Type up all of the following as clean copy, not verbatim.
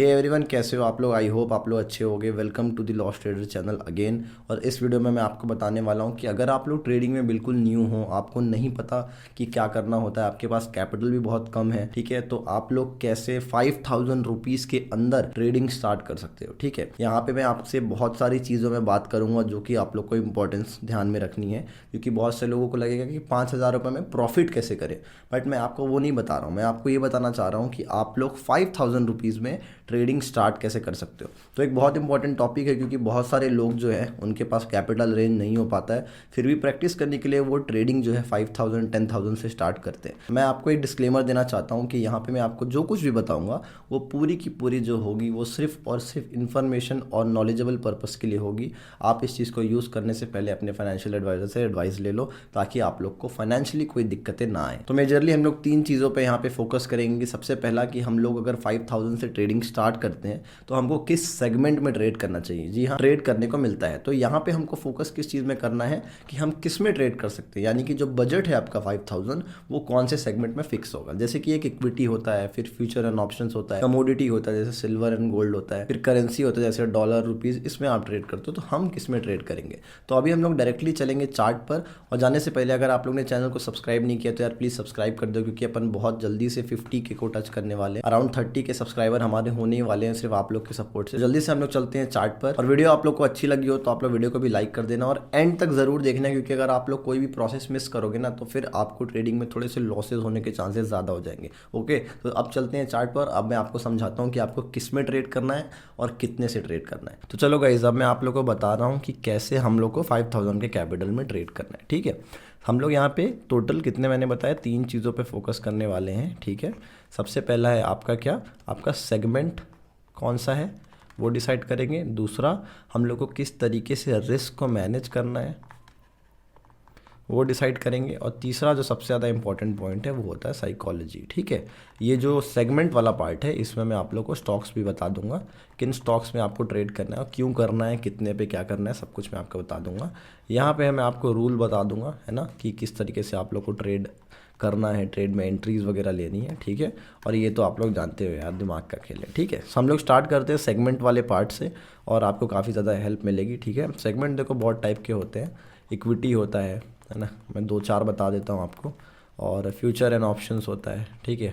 Hey everyone, कैसे हो आप लोग। आई होप आप लोग अच्छे होगे। Welcome to the loss trader channel again. और इस वीडियो में मैं आपको बताने वाला हूं कि अगर आप लोग ट्रेडिंग में बिल्कुल न्यू हो, आपको नहीं पता कि क्या करना होता है, आपके पास कैपिटल भी बहुत कम है, ठीक है, तो आप लोग कैसे 5000 रुपीज़ के अंदर ट्रेडिंग स्टार्ट कर सकते हो। ठीक है, यहाँ पे मैं आपसे बहुत सारी चीज़ों में बात करूंगा जो कि आप लोग को इंपॉर्टेंस ध्यान में रखनी है, क्योंकि बहुत से लोगों को लगेगा कि 5000 रुपये में प्रॉफिट कैसे करें। बट मैं आपको वो नहीं बता रहा हूँ। मैं आपको ये बताना चाह रहा हूँ कि आप लोग 5000 रुपीज़ में ट्रेडिंग स्टार्ट कैसे कर सकते हो। तो एक बहुत इंपॉर्टेंट टॉपिक है, क्योंकि बहुत सारे लोग जो है उनके पास कैपिटल रेंज नहीं हो पाता है, फिर भी प्रैक्टिस करने के लिए वो ट्रेडिंग जो है 5000 10,000 से स्टार्ट करते हैं। मैं आपको एक डिस्क्लेमर देना चाहता हूँ कि यहाँ पे मैं आपको जो कुछ भी बताऊँगा वो पूरी की पूरी जो होगी वो सिर्फ और सिर्फ इन्फॉर्मेशन और नॉलेजेबल पर्पज़ के लिए होगी। आप इस चीज़ को यूज़ करने से पहले अपने फाइनेंशियल एडवाइजर से एडवाइस ले लो, ताकि आप लोग को फाइनेंशियली कोई दिक्कतें ना आए। तो मेजरली हम लोग 3 चीज़ों पे यहाँ पे फोकस करेंगे। सबसे पहला कि हम लोग अगर 5000 से ट्रेडिंग स्टार्ट करते हैं तो हमको किस सेगमेंट में ट्रेड करना चाहिए। जी हाँ, ट्रेड करने को मिलता है, तो यहाँ पे हमको फोकस किस चीज़ में करना है कि हम किस में ट्रेड कर सकते हैं, यानी कि जो बजट है आपका 5000 वो कौन से सेगमेंट में फिक्स होगा। जैसे कि एक इक्विटी होता है, फिर फ्यूचर एंड ऑप्शंस होता है, कमोडिटी होता है जैसे सिल्वर एंड गोल्ड होता है, फिर करेंसी होता है जैसे डॉलर रुपीज़, इसमें आप ट्रेड करते हो। तो हम किस में ट्रेड करेंगे, तो अभी हम लोग डायरेक्टली चलेंगे चार्ट पर। और जाने से पहले अगर आप लोग ने चैनल को सब्सक्राइब नहीं किया तो यार प्लीज़ सब्सक्राइब कर दो, क्योंकि अपन बहुत जल्दी से 50 के को टच करने वाले हैं। अराउंड 30 के सब्सक्राइबर हमारे होने वाले हैं सिर्फ आप लोग के सपोर्ट से। जल्दी से हम लोग चलते हैं चार्ट पर। और वीडियो आप लोग को अच्छी लगी हो तो आप लोग वीडियो को भी लाइक कर देना और एंड तक जरूर देखना, क्योंकि अगर आप लोग कोई भी प्रोसेस मिस करोगे ना तो फिर आपको ट्रेडिंग में थोड़े से लॉसेज होने के चांसेस ज़्यादा हो जाएंगे। ओके, तो अब चलते हैं चार्ट पर। अब मैं आपको समझाता हूँ कि आपको किस में ट्रेड करना है और कितने से ट्रेड करना है। तो चलो गाइस, अब मैं आप लोग को बता रहा हूँ कि कैसे हम लोग को 5000 के कैपिटल में ट्रेड करना है। ठीक है, हम लोग यहाँ पे टोटल कितने, मैंने बताया 3 चीज़ों पे फोकस करने वाले हैं। ठीक है, सबसे पहला है आपका क्या, आपका सेगमेंट कौन सा है वो डिसाइड करेंगे। दूसरा, हम लोग को किस तरीके से रिस्क को मैनेज करना है वो डिसाइड करेंगे। और तीसरा जो सबसे ज़्यादा इंपॉर्टेंट पॉइंट है वो होता है साइकोलॉजी। ठीक है, ये जो सेगमेंट वाला पार्ट है इसमें मैं आप लोग को स्टॉक्स भी बता दूंगा, किन स्टॉक्स में आपको ट्रेड करना है और क्यों करना है, कितने पे क्या करना है, सब कुछ मैं आपको बता दूंगा। यहाँ पे मैं आपको रूल बता दूंगा, है ना, कि किस तरीके से आप लोग को ट्रेड करना है, ट्रेड में एंट्रीज वगैरह लेनी है। ठीक है, और ये तो आप लोग जानते हो यार, दिमाग का खेल है। ठीक है, हम लोग स्टार्ट करते हैं सेगमेंट वाले पार्ट से और आपको काफ़ी ज़्यादा हेल्प मिलेगी। ठीक है, सेगमेंट देखो बहुत टाइप के होते हैं। इक्विटी होता है ना, मैं 2-4 बता देता हूँ आपको। और फ्यूचर एंड ऑप्शंस होता है। ठीक है,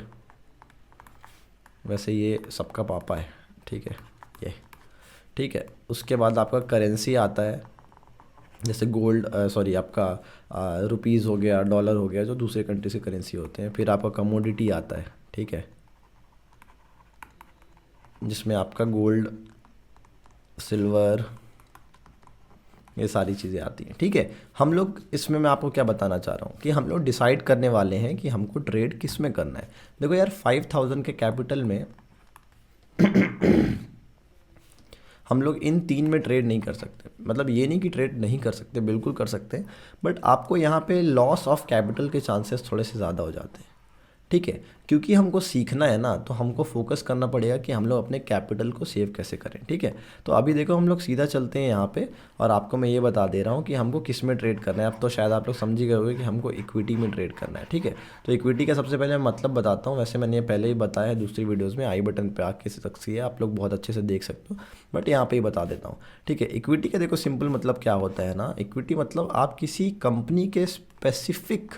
वैसे ये सबका पापा है। ठीक है, ये ठीक है। उसके बाद आपका करेंसी आता है, जैसे गोल्ड, सॉरी आपका रुपीज़ हो गया, डॉलर हो गया, जो दूसरे कंट्री से करेंसी होते हैं। फिर आपका कमोडिटी आता है। ठीक है, जिसमें आपका गोल्ड, सिल्वर, ये सारी चीज़ें आती हैं। ठीक है, हम लोग इसमें मैं आपको क्या बताना चाह रहा हूँ कि हम लोग डिसाइड करने वाले हैं कि हमको ट्रेड किस में करना है। देखो यार, 5000 के कैपिटल में हम लोग इन 3 में ट्रेड नहीं कर सकते। मतलब ये नहीं कि ट्रेड नहीं कर सकते, बिल्कुल कर सकते हैं, बट आपको यहाँ पे लॉस ऑफ कैपिटल के चांसेस थोड़े से ज़्यादा हो जाते हैं। ठीक है, क्योंकि हमको सीखना है ना, तो हमको फोकस करना पड़ेगा कि हम लोग अपने कैपिटल को सेव कैसे करें। ठीक है, तो अभी देखो हम लोग सीधा चलते हैं यहाँ पे और आपको मैं ये बता दे रहा हूँ कि हमको किस में ट्रेड करना है। अब तो शायद आप लोग समझ ही गए होंगे कि हमको इक्विटी में ट्रेड करना है। ठीक है, तो इक्विटी का सबसे पहले मैं मतलब बताता हूँ। वैसे मैंने ये पहले ही बताया है दूसरी वीडियोज़ में, आई बटन पर आके सकती है, आप लोग बहुत अच्छे से देख सकते हो, बट यहाँ पर ही बता देता हूँ। ठीक है, इक्विटी का देखो सिंपल मतलब क्या होता है ना, इक्विटी मतलब आप किसी कंपनी के स्पेसिफिक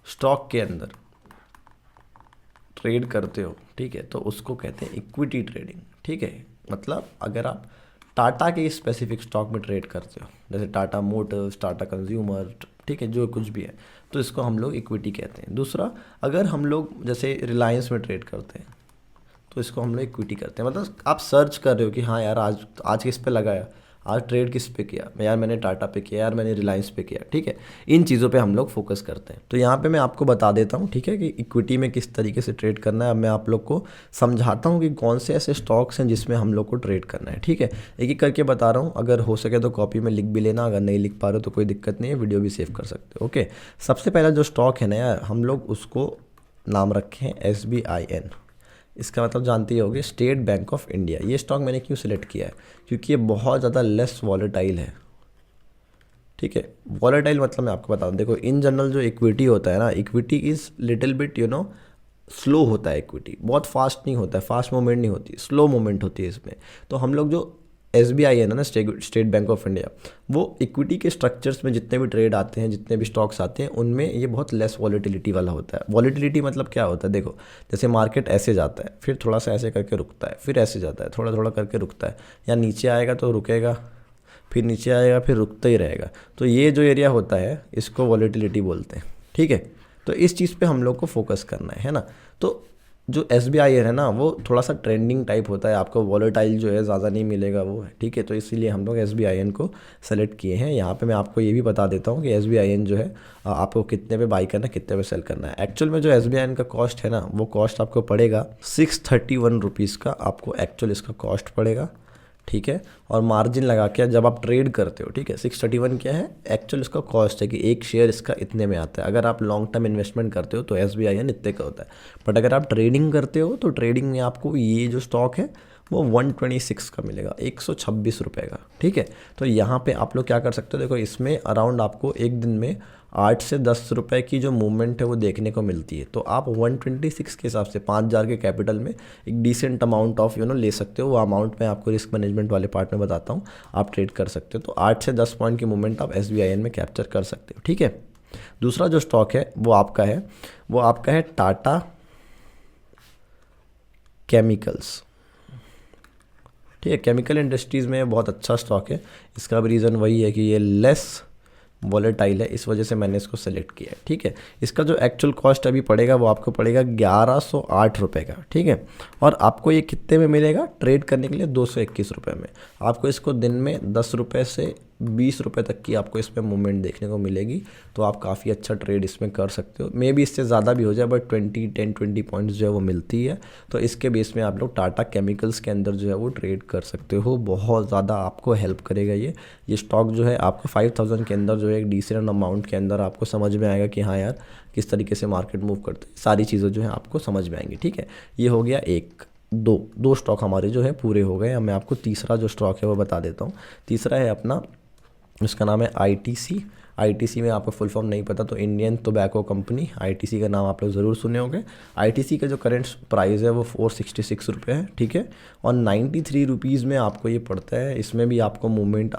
स्टॉक के अंदर ट्रेड करते हो। ठीक है, तो उसको कहते हैं इक्विटी ट्रेडिंग। ठीक है, मतलब अगर आप टाटा के स्पेसिफिक स्टॉक में ट्रेड करते हो, जैसे टाटा मोटर्स, टाटा कंज्यूमर, ठीक है, जो कुछ भी है, तो इसको हम लोग इक्विटी कहते हैं। दूसरा, अगर हम लोग जैसे रिलायंस में ट्रेड करते हैं तो इसको हम लोग इक्विटी करते हैं। मतलब आप सर्च कर रहे हो कि हाँ यार, आज आज किस पे लगाया, आज ट्रेड किस पे किया, यार मैंने टाटा पे किया, यार मैंने रिलायंस पे किया। ठीक है, इन चीज़ों पे हम लोग फोकस करते हैं। तो यहाँ पे मैं आपको बता देता हूँ, ठीक है, कि इक्विटी में किस तरीके से ट्रेड करना है। अब मैं आप लोग को समझाता हूँ कि कौन से ऐसे स्टॉक्स हैं जिसमें हम लोग को ट्रेड करना है। ठीक है, एक एक करके बता रहा हूँ, अगर हो सके तो कॉपी में लिख भी लेना, अगर नहीं लिख पा रहे हो तो कोई दिक्कत नहीं है, वीडियो भी सेव कर सकते हो। ओके, सबसे पहला जो स्टॉक है ना यार, हम लोग उसको नाम रखे हैं SBIN। इसका मतलब जानते ही होगे, स्टेट बैंक ऑफ इंडिया। ये स्टॉक मैंने क्यों सिलेक्ट किया है, क्योंकि ये बहुत ज़्यादा लेस वॉलेटाइल है। ठीक है, वॉलेटाइल मतलब मैं आपको बता दूँ, देखो इन जनरल जो इक्विटी होता है ना, equity is little bit slow होता है इक्विटी, बहुत फास्ट नहीं होता है, फास्ट मूवमेंट नहीं होती, स्लो मूवमेंट होती है इसमें। तो हम लोग जो SBI है ना, स्टेट बैंक ऑफ इंडिया, वो इक्विटी के स्ट्रक्चर्स में जितने भी ट्रेड आते हैं, जितने भी स्टॉक्स आते हैं, उनमें ये बहुत लेस वॉलेटिलिटी वाला होता है। वॉलेटिलिटी मतलब क्या होता है, देखो जैसे मार्केट ऐसे जाता है, फिर थोड़ा सा ऐसे करके रुकता है, फिर ऐसे जाता है, थोड़ा थोड़ा करके रुकता है, या नीचे आएगा तो रुकेगा, फिर नीचे आएगा, फिर रुकता ही रहेगा। तो ये जो एरिया होता है इसको वॉलेटिलिटी बोलते हैं, ठीक है। तो इस चीज़ पे हम लोग को फोकस करना है ना। तो जो SBI है ना, वो थोड़ा सा ट्रेंडिंग टाइप होता है, आपको वॉलेटाइल जो है ज़्यादा नहीं मिलेगा वो है, ठीक है। तो इसीलिए हम लोग SBIN को सेलेक्ट किए हैं। यहाँ पे मैं आपको ये भी बता देता हूँ कि SBIN जो है आपको कितने पे बाई करना है, कितने पे सेल करना है। एक्चुअल में जो SBIN का कॉस्ट है ना, वो कॉस्ट आपको पड़ेगा 631 रुपीज़ का, आपको एक्चुअल इसका कॉस्ट पड़ेगा, ठीक है। और मार्जिन लगा के जब आप ट्रेड करते हो, ठीक है, 631 क्या है एक्चुअल इसका कॉस्ट है कि एक शेयर इसका इतने में आता है। अगर आप लॉन्ग टर्म इन्वेस्टमेंट करते हो तो SBIN इतने का होता है, बट अगर आप ट्रेडिंग करते हो तो ट्रेडिंग में आपको ये जो स्टॉक है वो 126 का मिलेगा, 126 रुपये का, ठीक है। तो यहाँ पे आप लोग क्या कर सकते हो, देखो इसमें अराउंड आपको एक दिन में 8 से 10 रुपए की जो मूवमेंट है वो देखने को मिलती है। तो आप 126 के हिसाब से 5,000 के कैपिटल में एक डिसेंट अमाउंट ऑफ ले सकते हो। वो अमाउंट मैं आपको रिस्क मैनेजमेंट वाले पार्ट में बताता हूँ, आप ट्रेड कर सकते हो। तो 8 से 10 पॉइंट की मूवमेंट आप SBIN में कैप्चर कर सकते हो, ठीक है। दूसरा जो स्टॉक है वो आपका है टाटा केमिकल्स, ठीक है। केमिकल इंडस्ट्रीज़ में बहुत अच्छा स्टॉक है, इसका भी रीज़न वही है कि ये लेस वॉलेटाइल है, इस वजह से मैंने इसको सेलेक्ट किया है, ठीक है। इसका जो एक्चुअल कॉस्ट अभी पड़ेगा वो आपको पड़ेगा 1108 रुपये का, ठीक है। और आपको ये कितने में मिलेगा, ट्रेड करने के लिए 221 रुपये में। आपको इसको दिन में 10 रुपये से 20 रुपये तक की आपको इसमें मूवमेंट देखने को मिलेगी। तो आप काफ़ी अच्छा ट्रेड इसमें कर सकते हो। मे बी इससे ज़्यादा भी हो जाए, बट 10-20 पॉइंट्स जो है वो मिलती है। तो इसके बेस में आप लोग टाटा केमिकल्स के अंदर जो है वो ट्रेड कर सकते हो। बहुत ज़्यादा आपको हेल्प करेगा ये स्टॉक जो है आपको 5000 के अंदर जो है एक डिसेंट अमाउंट के अंदर आपको समझ में आएगा कि हाँ यार किस तरीके से मार्केट मूव करते हैं, सारी चीज़ें जो है आपको समझ में आएंगी, ठीक है। ये हो गया दो स्टॉक हमारे जो है पूरे हो गए। अब मैं आपको तीसरा जो स्टॉक है वो बता देता हूँ। तीसरा है अपना, उसका नाम है ITC में आपको फुल फॉर्म नहीं पता तो इंडियन टोबैको कंपनी, ITC का नाम आप लोग ज़रूर सुने होंगे। ITC का जो करंट प्राइस है वो 466 रुपये है, ठीक है। और 93 रुपीज़ में आपको ये पड़ता है। इसमें भी आपको मूवमेंट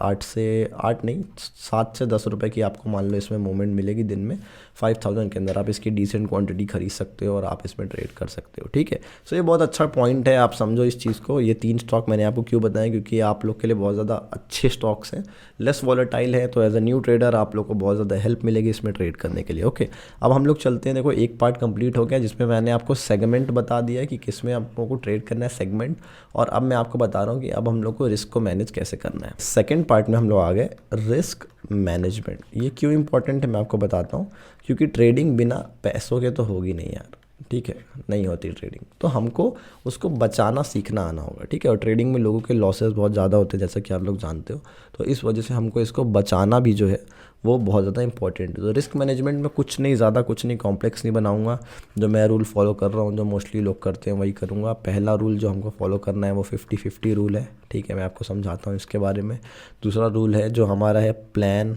7 से 10 रुपये की आपको मान लो इसमें मूवमेंट मिलेगी दिन में। 5000 के अंदर आप इसकी डिसेंट क्वांटिटी खरीद सकते हो और आप इसमें ट्रेड कर सकते हो, ठीक है। सो ये बहुत अच्छा पॉइंट है, आप समझो इस चीज़ को। ये 3 स्टॉक मैंने आपको क्यों बताया, क्योंकि आप लोग के लिए बहुत ज़्यादा अच्छे स्टॉक्स हैं, लेस वॉलेटाइल है। तो एज अ न्यू ट्रेडर आप लोग को बहुत ज़्यादा हेल्प मिलेगी इसमें ट्रेड करने के लिए, ओके। अब हम लोग चलते हैं, देखो एक पार्ट कंप्लीट हो गया जिसमें मैंने आपको सेगमेंट बता दिया है कि किस में आप लोगों को ट्रेड करना है, सेगमेंट। और अब मैं आपको बता रहा हूँ कि अब हम लोग को रिस्क को मैनेज कैसे करना है। सेकेंड पार्ट में हम लोग आ गए रिस्क मैनेजमेंट। ये क्यों इंपॉर्टेंट है मैं आपको बताता हूँ, क्योंकि ट्रेडिंग बिना पैसों के तो होगी नहीं यार, ठीक है, नहीं होती ट्रेडिंग। तो हमको उसको बचाना सीखना आना होगा, ठीक है। और ट्रेडिंग में लोगों के लॉसेस बहुत ज़्यादा होते हैं, जैसा कि आप लोग जानते हो। तो इस वजह से हमको इसको बचाना भी जो है वो बहुत ज़्यादा इंपॉर्टेंट है। तो रिस्क मैनेजमेंट में कुछ नहीं कॉम्प्लेक्स नहीं बनाऊंगा। जो मैं रूल फॉलो कर रहा हूँ, जो मोस्टली लोग करते हैं वही करूँगा। पहला रूल जो हमको फॉलो करना है वो 50-50 रूल है, ठीक है। मैं आपको समझाता हूँ इसके बारे में। दूसरा रूल है जो हमारा है प्लान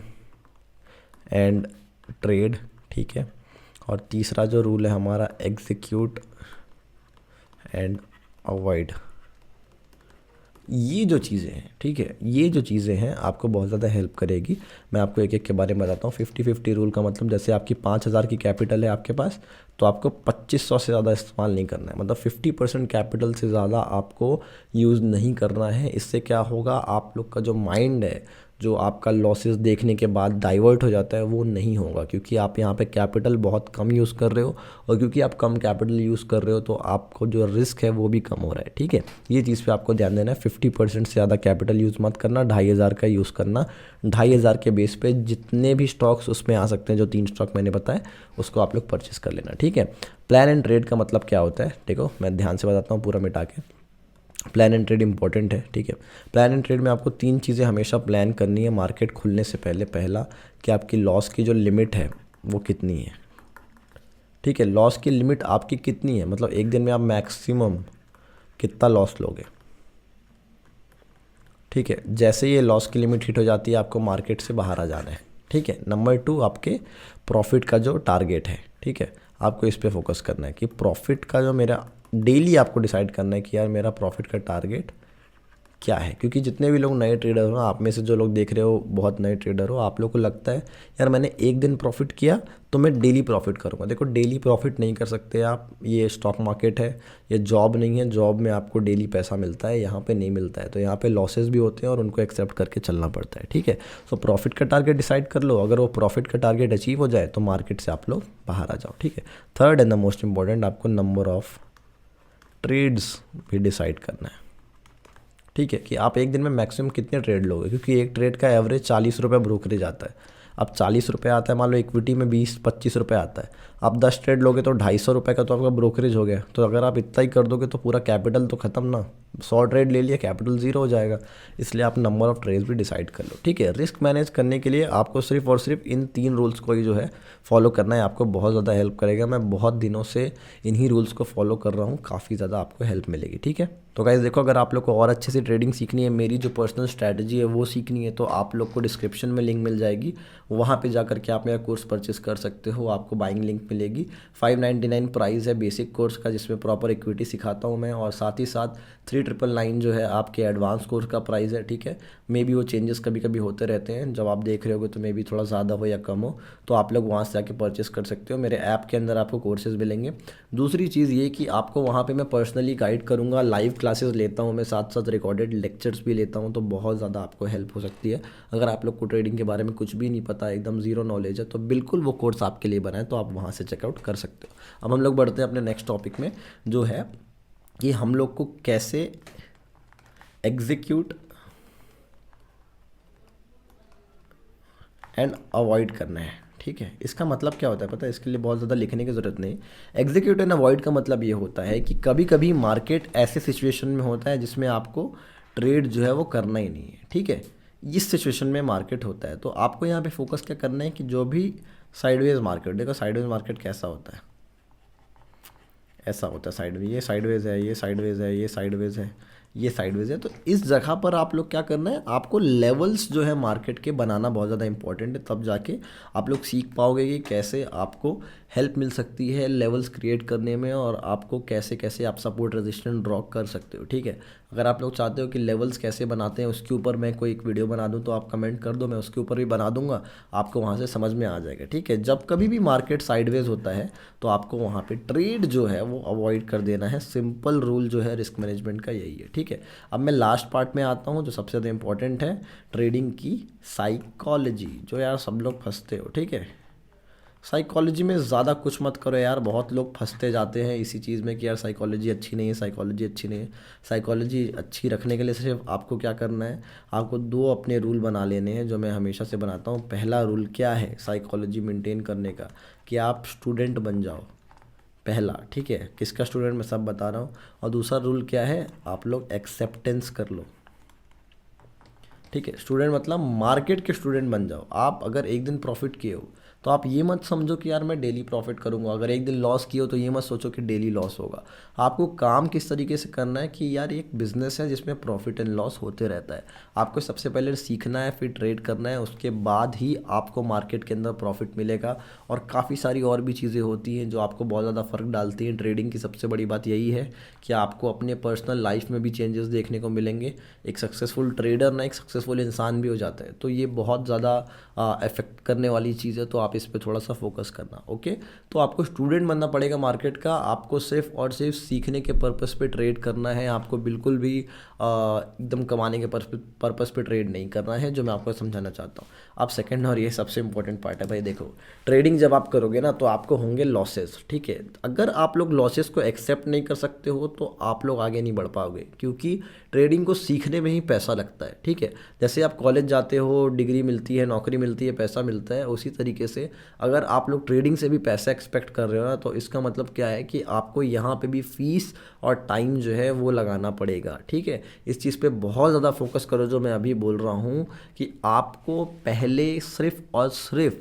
एंड ट्रेड, ठीक है। और तीसरा जो रूल है हमारा एग्जीक्यूट एंड अवॉइड। ये जो चीज़ें हैं, ठीक है, ये जो चीज़ें हैं आपको बहुत ज़्यादा हेल्प करेगी। मैं आपको एक एक के बारे में बताता हूँ। 50-50 रूल का मतलब, जैसे आपकी 5000 की कैपिटल है आपके पास, तो आपको 2500 से ज़्यादा इस्तेमाल नहीं करना है। मतलब 50% कैपिटल से ज़्यादा आपको यूज़ नहीं करना है। इससे क्या होगा, आप लोग का जो माइंड है, जो आपका लॉसेस देखने के बाद डाइवर्ट हो जाता है, वो नहीं होगा। क्योंकि आप यहाँ पे कैपिटल बहुत कम यूज़ कर रहे हो, और क्योंकि आप कम कैपिटल यूज़ कर रहे हो तो आपको जो रिस्क है वो भी कम हो रहा है, ठीक है। ये चीज़ पे आपको ध्यान देना है। 50% से ज़्यादा कैपिटल यूज़ मत करना, 2500 का यूज़ करना। 2500 के बेस पे जितने भी स्टॉक्स उसमें आ सकते हैं, जो 3 स्टॉक मैंने बताए, उसको आप लोग परचेस कर लेना, ठीक है। प्लान एंड ट्रेड का मतलब क्या होता है, देखो मैं ध्यान से बताता हूँ पूरा मिटा के। प्लान एंड ट्रेड इंपॉर्टेंट है, ठीक है। प्लान एंड ट्रेड में आपको 3 चीज़ें हमेशा प्लान करनी है मार्केट खुलने से पहले। पहला कि आपकी लॉस की जो लिमिट है वो कितनी है, ठीक है। लॉस की लिमिट आपकी कितनी है, मतलब एक दिन में आप मैक्सिमम कितना लॉस लोगे, ठीक है। जैसे ये लॉस की लिमिट हिट हो जाती है आपको मार्केट से बाहर आ जाना है, ठीक है। नंबर 2 आपके प्रॉफिट का जो टारगेट है, ठीक है। आपको इस पे फोकस करना है कि प्रॉफिट का जो मेरा डेली आपको डिसाइड करना है कि यार मेरा प्रॉफिट का टारगेट क्या है। क्योंकि जितने भी लोग नए ट्रेडर हो, आप में से जो लोग देख रहे हो बहुत नए ट्रेडर हो, आप लोग को लगता है यार मैंने एक दिन प्रॉफिट किया तो मैं डेली प्रॉफिट करूँगा। देखो डेली प्रॉफिट नहीं कर सकते आप, ये स्टॉक मार्केट है, ये जॉब नहीं है। जॉब में आपको डेली पैसा मिलता है, यहाँ पे नहीं मिलता है, तो यहाँ पे लॉसेस भी होते हैं और उनको एक्सेप्ट करके चलना पड़ता है। ठीक है, सो प्रॉफिट का टारगेट डिसाइड कर लो। अगर वो प्रॉफिट का टारगेट अचीव हो जाए तो मार्केट से आप लोग बाहर आ जाओ। ठीक है, third and the most important, आपको नंबर ऑफ ट्रेड्स भी डिसाइड करना है। ठीक है, कि आप एक दिन में मैक्सिमम कितने ट्रेड लोगे, क्योंकि एक ट्रेड का एवरेज 40 रुपये ब्रोकरेज आता है। अब 40 रुपये आता है, मान लो इक्विटी में 20-25 रुपये आता है, आप 10 ट्रेड लोगे तो 250 रुपये का तो आपका ब्रोकरेज हो गया। तो अगर आप इतना ही कर दोगे तो पूरा कैपिटल तो खत्म ना, 100 ट्रेड ले लिया कैपिटल ज़ीरो हो जाएगा। इसलिए आप नंबर ऑफ ट्रेड्स भी डिसाइड कर लो। ठीक है, रिस्क मैनेज करने के लिए आपको सिर्फ और सिर्फ इन 3 रूल्स को ही जो है फॉलो करना है, आपको बहुत ज़्यादा हेल्प करेगा। मैं बहुत दिनों से इन्हीं रूल्स को फॉलो कर रहा हूँ, काफ़ी ज़्यादा आपको हेल्प मिलेगी। ठीक है, तो गाइस देखो, अगर आप लोग को और अच्छे से ट्रेडिंग सीखनी है, मेरी जो पर्सनल स्ट्रैटेजी है वो सीखनी है, तो आप लोग को डिस्क्रिप्शन में लिंक मिल जाएगी, वहाँ पे जा करके आप मेरा कोर्स परचेस कर सकते हो। आपको बाइंग लिंक मिलेगी। 599 प्राइस है बेसिक कोर्स का, जिसमें प्रॉपर इक्विटी सिखाता हूँ मैं, और साथ ही साथ 3999 जो है आपके एडवांस कोर्स का प्राइस है। ठीक है, मे बी वो चेंजेस कभी कभी होते रहते हैं, जब आप देख रहे होगे तो मे बी थोड़ा ज़्यादा हो या कम हो, तो आप लोग वहाँ से जाके परचेस कर सकते हो। मेरे ऐप के अंदर आपको कोर्सेज मिलेंगे। दूसरी चीज़ ये कि आपको वहाँ पे मैं पर्सनली गाइड करूँगा, लाइव क्लासेस लेता हूँ मैं, साथ साथ रिकॉर्डेड लेक्चर्स भी लेता हूँ, तो बहुत ज़्यादा आपको हेल्प हो सकती है। अगर आप लोग को ट्रेडिंग के बारे में कुछ भी नहीं पता, एकदम ज़ीरो नॉलेज है, तो बिल्कुल वो कोर्स आपके लिए बना है, तो आप वहाँ से चेकआउट कर सकते हो। अब हम लोग बढ़ते हैं अपने नेक्स्ट टॉपिक में, जो है कि हम लोग को कैसे एग्जीक्यूट एंड अवॉइड करना है। ठीक है, इसका मतलब क्या होता है पता है, इसके लिए बहुत ज़्यादा लिखने की ज़रूरत नहीं। एग्जीक्यूट एंड अवॉइड का मतलब ये होता है कि कभी कभी मार्केट ऐसे सिचुएशन में होता है जिसमें आपको ट्रेड जो है वो करना ही नहीं है। ठीक है, इस सिचुएशन में मार्केट होता है, तो आपको यहाँ पे फोकस क्या करना है कि जो भी साइडवेज मार्केट, देखो साइडवेज मार्केट कैसा होता है, ऐसा होता है साइडवेज, ये साइडवेज है, ये साइडवेज है, ये साइडवेज है, ये साइडवेज है। तो इस जगह पर आप लोग क्या करना है, आपको लेवल्स जो है मार्केट के बनाना बहुत ज़्यादा इंपॉर्टेंट है, तब जाके आप लोग सीख पाओगे कि कैसे आपको हेल्प मिल सकती है लेवल्स क्रिएट करने में, और आपको कैसे कैसे आप सपोर्ट रेजिस्टेंस ड्रॉ कर सकते हो। ठीक है, अगर आप लोग चाहते हो कि लेवल्स कैसे बनाते हैं उसके ऊपर मैं कोई एक वीडियो बना दूं, तो आप कमेंट कर दो, मैं उसके ऊपर भी बना दूंगा, आपको वहां से समझ में आ जाएगा। ठीक है, जब कभी भी मार्केट साइडवेज होता है तो आपको वहां पे ट्रेड जो है वो अवॉइड कर देना है। सिंपल रूल जो है रिस्क मैनेजमेंट का यही है। ठीक है, अब मैं लास्ट पार्ट में आता हूँ, जो सबसे ज़्यादा इंपॉर्टेंट है, ट्रेडिंग की साइकोलॉजी, जो यार सब लोग फंसते हो। ठीक है, साइकोलॉजी में ज़्यादा कुछ मत करो यार, बहुत लोग फंसते जाते हैं इसी चीज़ में कि यार साइकोलॉजी अच्छी नहीं है, साइकोलॉजी अच्छी नहीं है। साइकोलॉजी अच्छी रखने के लिए सिर्फ आपको क्या करना है, आपको 2 अपने रूल बना लेने हैं, जो मैं हमेशा से बनाता हूँ। पहला रूल क्या है साइकोलॉजी मेंटेन करने का, कि आप स्टूडेंट बन जाओ, पहला। ठीक है, किसका स्टूडेंट मैं सब बता रहा हूँ। और दूसरा रूल क्या है, आप लोग एक्सेप्टेंस कर लो। ठीक है, स्टूडेंट मतलब मार्केट के स्टूडेंट बन जाओ। आप अगर एक दिन प्रॉफिट किए हो तो आप ये मत समझो कि यार मैं डेली प्रॉफिट करूंगा, अगर एक दिन लॉस किए हो तो ये मत सोचो कि डेली लॉस होगा। आपको काम किस तरीके से करना है कि यार एक बिजनेस है जिसमें प्रॉफिट एंड लॉस होते रहता है, आपको सबसे पहले सीखना है, फिर ट्रेड करना है, उसके बाद ही आपको मार्केट के अंदर प्रॉफिट मिलेगा। और काफ़ी सारी और भी चीज़ें होती हैं जो आपको बहुत ज़्यादा फ़र्क डालती हैं। ट्रेडिंग की सबसे बड़ी बात यही है कि आपको अपने पर्सनल लाइफ में भी चेंजेस देखने को मिलेंगे। एक सक्सेसफुल ट्रेडर ना एक सक्सेसफुल इंसान भी हो जाता है, तो ये बहुत ज़्यादा इफेक्ट करने वाली चीज़ है, तो आप इस पे थोड़ा सा फोकस करना। ओके, तो आपको स्टूडेंट बनना पड़ेगा मार्केट का, आपको सिर्फ और सिर्फ सीखने के पर्पस पे ट्रेड करना है, आपको बिल्कुल भी एकदम कमाने के पर्पस पे ट्रेड नहीं करना है, जो मैं आपको समझाना चाहता हूँ। अब सेकंड और ये सबसे इंपॉर्टेंट पार्ट है भाई, देखो ट्रेडिंग जब आप करोगे ना तो आपको होंगे लॉसेस। ठीक है, अगर आप लोग लॉसेस को एक्सेप्ट नहीं कर सकते हो तो आप लोग आगे नहीं बढ़ पाओगे, क्योंकि ट्रेडिंग को सीखने में ही पैसा लगता है। ठीक है, जैसे आप कॉलेज जाते हो, डिग्री मिलती है, नौकरी मिलती है, पैसा मिलता है, उसी तरीके से अगर आप लोग ट्रेडिंग से भी पैसा एक्सपेक्ट कर रहे हो ना, तो इसका मतलब क्या है कि आपको यहाँ पे भी फीस और टाइम जो है वो लगाना पड़ेगा। ठीक है, इस चीज़ पे बहुत ज़्यादा फोकस करो, जो मैं अभी बोल रहा हूँ कि आपको पहले सिर्फ और सिर्फ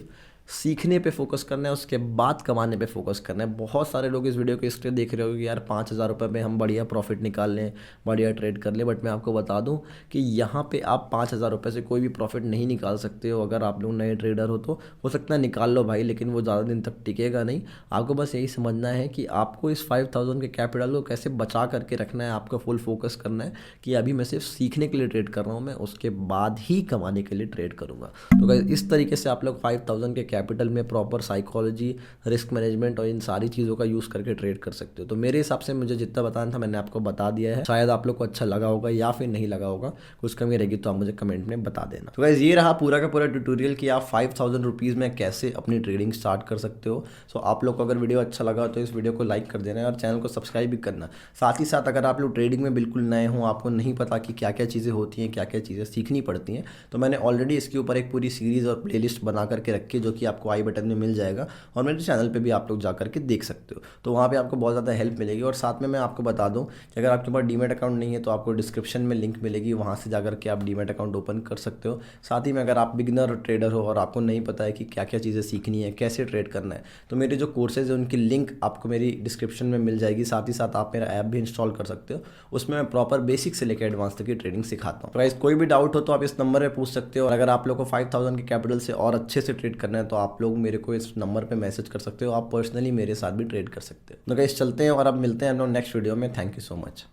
सीखने पे फोकस करना है, उसके बाद कमाने पे फोकस करना है। बहुत सारे लोग इस वीडियो को इसलिए देख रहे हो कि यार 5,000 रुपये में हम बढ़िया प्रॉफिट निकाल लें, बढ़िया ट्रेड कर लें, बट मैं आपको बता दूं कि यहाँ पे आप 5,000 रुपये से कोई भी प्रॉफिट नहीं निकाल सकते हो। अगर आप लोग नए ट्रेडर तो हो सकता है निकाल लो भाई, लेकिन वो ज़्यादा दिन तक टिकेगा नहीं। आपको बस यही समझना है कि आपको इस 5,000 के कैपिटल को कैसे बचा करके रखना है। आपका फुल फोकस करना है कि अभी मैं सिर्फ सीखने के लिए ट्रेड कर रहा हूँ, मैं उसके बाद ही कमाने के लिए ट्रेड करूँगा। तो गाइस इस तरीके से आप लोग 5,000 के कैपिटल में प्रॉपर साइकोलॉजी, रिस्क मैनेजमेंट और इन सारी चीज़ों का यूज़ करके ट्रेड कर सकते हो। तो मेरे हिसाब से मुझे जितना बताना था मैंने आपको बता दिया है। शायद आप लोग को अच्छा लगा होगा या फिर नहीं लगा होगा, कुछ कमी रहेगी तो आप मुझे कमेंट में बता देना। तो गाइस ये रहा पूरा का पूरा ट्यूटोरियल कि आप 5,000 रुपीज़ में कैसे अपनी ट्रेडिंग स्टार्ट कर सकते हो। सो आप लोग को अगर वीडियो अच्छा लगा तो इस वीडियो को लाइक कर देना और चैनल को सब्सक्राइब भी करना। साथ ही साथ अगर आप लोग ट्रेडिंग में बिल्कुल नए हों, आपको नहीं पता कि क्या क्या चीज़ें होती हैं, क्या क्या चीज़ें सीखनी पड़ती हैं, तो मैंने ऑलरेडी इसके ऊपर एक पूरी सीरीज़ और प्लेलिस्ट बना करके रखी है, जो कि आपको आई बटन में मिल जाएगा और मेरे चैनल पे भी आप लोग जा करके देख सकते हो। तो वहाँ पे आपको बहुत ज़्यादा हेल्प मिलेगी। और साथ में मैं आपको बता दूँ कि अगर आपके पास डीमैट अकाउंट नहीं है तो आपको डिस्क्रिप्शन में लिंक मिलेगी, वहाँ से जा करके आप डीमैट अकाउंट ओपन कर सकते हो। साथ ही में अगर आप बिगिनर ट्रेडर हो और आपको नहीं पता है कि क्या क्या चीज़ें सीखनी है, कैसे ट्रेड करना है, तो मेरे जो कोर्सेज है उनकी लिंक आपको मेरी डिस्क्रिप्शन में मिल जाएगी। साथ ही साथ आप मेरा ऐप भी इंस्टॉल कर सकते हो, उसमें मैं प्रॉपर बेसिक से लेकर एडवांस तक की ट्रेडिंग सिखाता हूँ। गाइस कोई भी डाउट हो तो आप इस नंबर पे पूछ सकते हो। और अगर आप लोग को 5,000 के कैपिटल से और अच्छे से ट्रेड करना है तो आप लोग मेरे को इस नंबर पे मैसेज कर सकते हो, आप पर्सनली मेरे साथ भी ट्रेड कर सकते हो। तो गाइस चलते हैं और अब मिलते हैं हम लोग नेक्स्ट वीडियो में। Thank you so much.